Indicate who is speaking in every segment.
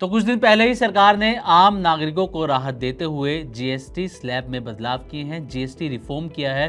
Speaker 1: तो कुछ दिन पहले ही सरकार ने आम नागरिकों को राहत देते हुए जीएसटी स्लैब में बदलाव किए हैं, जीएसटी रिफॉर्म किया है।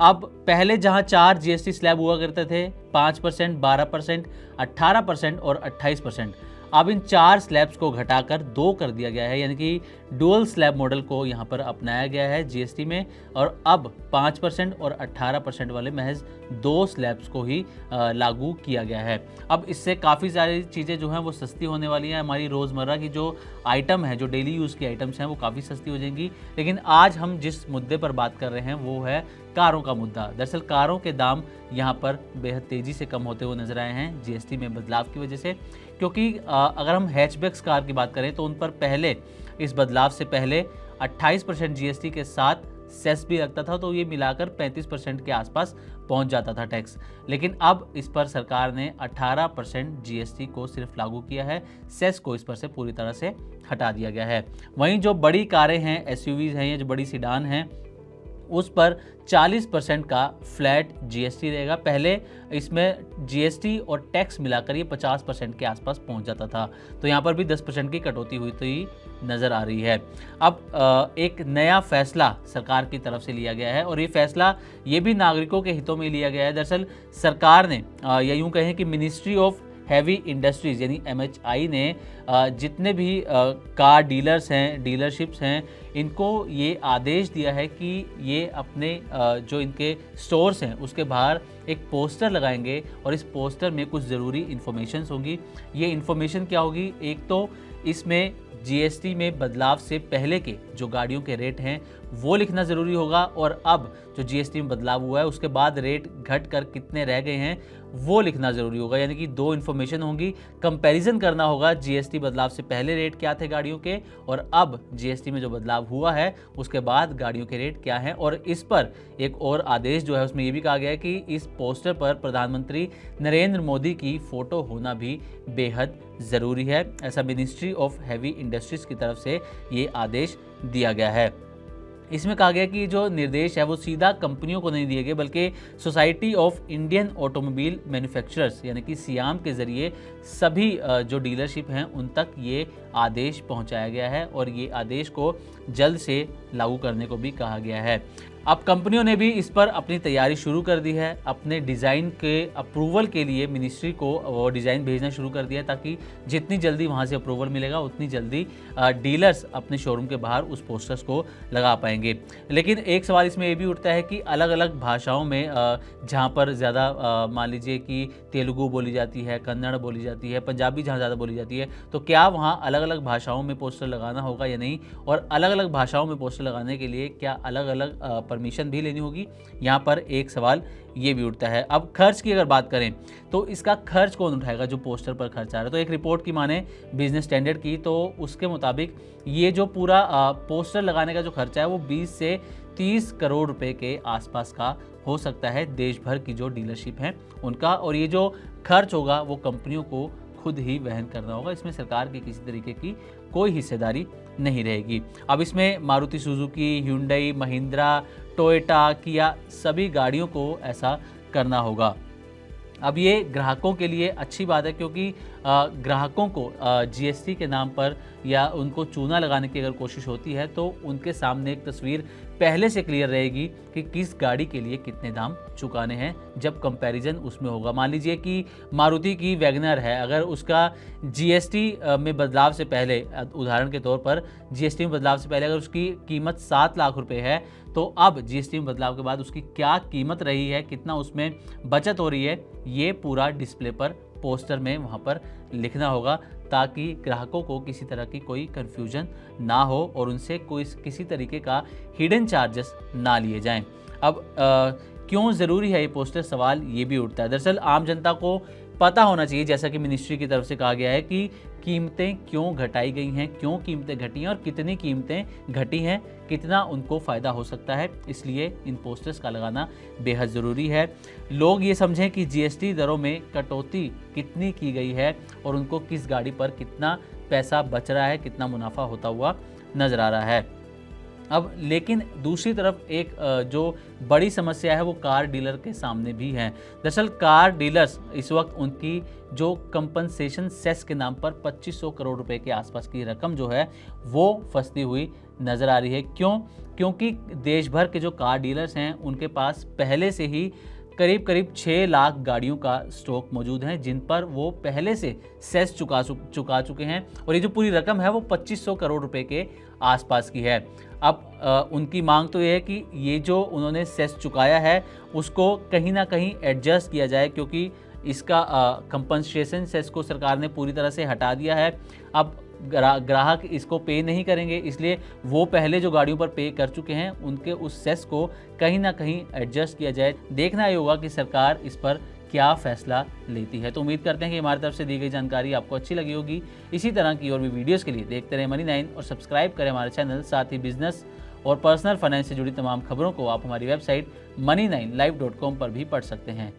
Speaker 1: अब पहले जहां 4 जीएसटी स्लैब हुआ करते थे, 5%, 12%, 18% और 28%, अब इन 4 स्लैब्स को घटाकर 2 कर दिया गया है, यानी कि डुअल स्लैब मॉडल को यहाँ पर अपनाया गया है जीएसटी में। और अब 5% और 18% वाले महज 2 स्लैब्स को ही लागू किया गया है। अब इससे काफ़ी सारी चीज़ें जो हैं वो सस्ती होने वाली हैं। हमारी रोज़मर्रा की जो आइटम है, जो डेली यूज़ की आइटम्स हैं, वो काफ़ी सस्ती हो जाएंगी। लेकिन आज हम जिस मुद्दे पर बात कर रहे हैं वो है कारों का मुद्दा। दरअसल कारों के दाम यहाँ पर बेहद तेज़ी से कम होते हुए नजर आए हैं जीएसटी में बदलाव की वजह से, क्योंकि अगर हम हैचबैक्स कार की बात करें तो उन पर पहले, इस बदलाव से पहले 28% जीएसटी के साथ सेस भी लगता था, तो ये मिलाकर 35% के आसपास पहुंच जाता था टैक्स। लेकिन अब इस पर सरकार ने 18% जीएसटी को सिर्फ लागू किया है, सेस को इस पर से पूरी तरह से हटा दिया गया है। वहीं जो बड़ी कारें हैं, एसयूवीज हैं या जो बड़ी सीडान हैं, उस पर 40% का फ्लैट जीएसटी रहेगा। पहले इसमें जीएसटी और टैक्स मिलाकर ये 50% के आसपास पहुंच जाता था, तो यहाँ पर भी 10% की कटौती हुई तो ही नज़र आ रही है। अब एक नया फैसला सरकार की तरफ से लिया गया है और ये फैसला ये भी नागरिकों के हितों में लिया गया है। दरअसल सरकार ने या यूँ कहें कि मिनिस्ट्री ऑफ हैवी इंडस्ट्रीज़ यानी एमएचआई ने जितने भी कार डीलर्स हैं, डीलरशिप्स हैं, इनको ये आदेश दिया है कि ये अपने जो इनके स्टोर्स हैं उसके बाहर एक पोस्टर लगाएंगे और इस पोस्टर में कुछ ज़रूरी इन्फॉर्मेशंस होंगी। ये इन्फॉर्मेशन क्या होगी? एक तो इसमें जीएसटी में बदलाव से पहले के जो गाड़ियों के रेट हैं वो लिखना ज़रूरी होगा, और अब जो जीएसटी में बदलाव हुआ है उसके बाद रेट घट कर कितने रह गए हैं वो लिखना ज़रूरी होगा। यानी कि 2 इन्फॉर्मेशन होंगी, कंपैरिजन करना होगा जीएसटी बदलाव से पहले रेट क्या थे गाड़ियों के और अब जीएसटी में जो बदलाव हुआ है उसके बाद गाड़ियों के रेट क्या हैं। और इस पर एक और आदेश जो है उसमें ये भी कहा गया है कि इस पोस्टर पर प्रधानमंत्री नरेंद्र मोदी की फ़ोटो होना भी बेहद ज़रूरी है। ऐसा मिनिस्ट्री ऑफ हैवी इंडस्ट्रीज़ की तरफ से ये आदेश दिया गया है। इसमें कहा गया कि जो निर्देश है वो सीधा कंपनियों को नहीं दिए गए, बल्कि society of Indian automobile manufacturers यानी कि सियाम के ज़रिए सभी जो डीलरशिप हैं उन तक ये आदेश पहुंचाया गया है और ये आदेश को जल्द से लागू करने को भी कहा गया है। अब कंपनियों ने भी इस पर अपनी तैयारी शुरू कर दी है। अपने डिज़ाइन के अप्रूवल के लिए मिनिस्ट्री को वो डिज़ाइन भेजना शुरू कर दिया है, ताकि जितनी जल्दी वहाँ से अप्रूवल मिलेगा उतनी जल्दी डीलर्स अपने शोरूम के बाहर उस पोस्टर्स को लगा पाएंगे। लेकिन एक सवाल इसमें ये भी उठता है कि अलग अलग भाषाओं में जहाँ पर ज़्यादा मान लीजिए कि तेलुगु बोली जाती है, कन्नड़ बोली जाती है, पंजाबी जहाँ ज़्यादा बोली जाती है, तो क्या वहाँ अलग अलग भाषाओं में पोस्टर लगाना होगा या नहीं? और अलग अलग भाषाओं में पोस्टर लगाने के लिए क्या अलग अलग परमिशन भी लेनी होगी? यहाँ पर एक सवाल ये भी उठता है। अब खर्च की अगर बात करें तो इसका खर्च कौन उठाएगा जो पोस्टर पर खर्च आ रहा है? तो एक रिपोर्ट की माने बिजनेस स्टैंडर्ड की, तो उसके मुताबिक ये जो पूरा पोस्टर लगाने का जो खर्चा है वो 20 से 30 करोड़ रुपए के आसपास का हो सकता है देश भर की जो डीलरशिप हैं उनका। और ये जो खर्च होगा वो कंपनियों को खुद ही वहन करना होगा, इसमें सरकार की किसी तरीके की कोई हिस्सेदारी नहीं रहेगी। अब इसमें Maruti Suzuki, Hyundai, Mahindra, Toyota, किया सभी गाड़ियों को ऐसा करना होगा। अब ये ग्राहकों के लिए अच्छी बात है, क्योंकि ग्राहकों को जीएसटी के नाम पर या उनको चूना लगाने की अगर कोशिश होती है तो उनके सामने एक तस्वीर पहले से क्लियर रहेगी कि किस गाड़ी के लिए कितने दाम चुकाने हैं जब कंपैरिजन उसमें होगा। मान लीजिए कि मारुति की वैगनर है, अगर उसका जीएसटी में बदलाव से पहले, उदाहरण के तौर पर जीएसटी में बदलाव से पहले अगर उसकी कीमत 7 लाख रुपए है, तो अब जीएसटी में बदलाव के बाद उसकी क्या कीमत रही है, कितना उसमें बचत हो रही है, ये पूरा डिस्प्ले पर पोस्टर में वहाँ पर लिखना होगा, ताकि ग्राहकों को किसी तरह की कोई कन्फ्यूजन ना हो और उनसे कोई किसी तरीके का हिडन चार्जेस ना लिए जाएं। अब क्यों ज़रूरी है ये पोस्टर, सवाल ये भी उठता है। दरअसल आम जनता को पता होना चाहिए, जैसा कि मिनिस्ट्री की तरफ से कहा गया है, कि कीमतें क्यों घटाई गई हैं, क्यों कीमतें घटी हैं और कितनी कीमतें घटी हैं, कितना उनको फ़ायदा हो सकता है। इसलिए इन पोस्टर्स का लगाना बेहद ज़रूरी है। लोग ये समझें कि जीएसटी दरों में कटौती कितनी की गई है और उनको किस गाड़ी पर कितना पैसा बच रहा है, कितना मुनाफा होता हुआ नज़र आ रहा है। अब लेकिन दूसरी तरफ एक जो बड़ी समस्या है वो कार डीलर के सामने भी है। दरअसल कार डीलर्स इस वक्त उनकी जो कंपनसेशन सेस के नाम पर 2500 करोड़ रुपए के आसपास की रकम जो है वो फंसती हुई नज़र आ रही है। क्यों? क्योंकि देश भर के जो कार डीलर्स हैं उनके पास पहले से ही करीब 6 लाख गाड़ियों का स्टॉक मौजूद है, जिन पर वो पहले से सेस चुका चुके हैं और ये जो पूरी रकम है वो 2500 करोड़ रुपए के आसपास की है। अब उनकी मांग तो ये है कि ये जो उन्होंने सेस चुकाया है उसको कहीं ना कहीं एडजस्ट किया जाए, क्योंकि इसका कंपनसेशन सेस को सरकार ने पूरी तरह से हटा दिया है। अब ग्राहक इसको पे नहीं करेंगे, इसलिए वो पहले जो गाड़ियों पर पे कर चुके हैं उनके उस सेस को कहीं ना कहीं एडजस्ट किया जाए। देखना ये होगा कि सरकार इस पर क्या फैसला लेती है। तो उम्मीद करते हैं कि हमारी तरफ से दी गई जानकारी आपको अच्छी लगी होगी। इसी तरह की और भी वीडियोस के लिए देखते रहें मनी 9 और सब्सक्राइब करें हमारे चैनल। साथ ही बिजनेस और पर्सनल फाइनेंस से जुड़ी तमाम खबरों को आप हमारी वेबसाइट money9live.com पर भी पढ़ सकते हैं।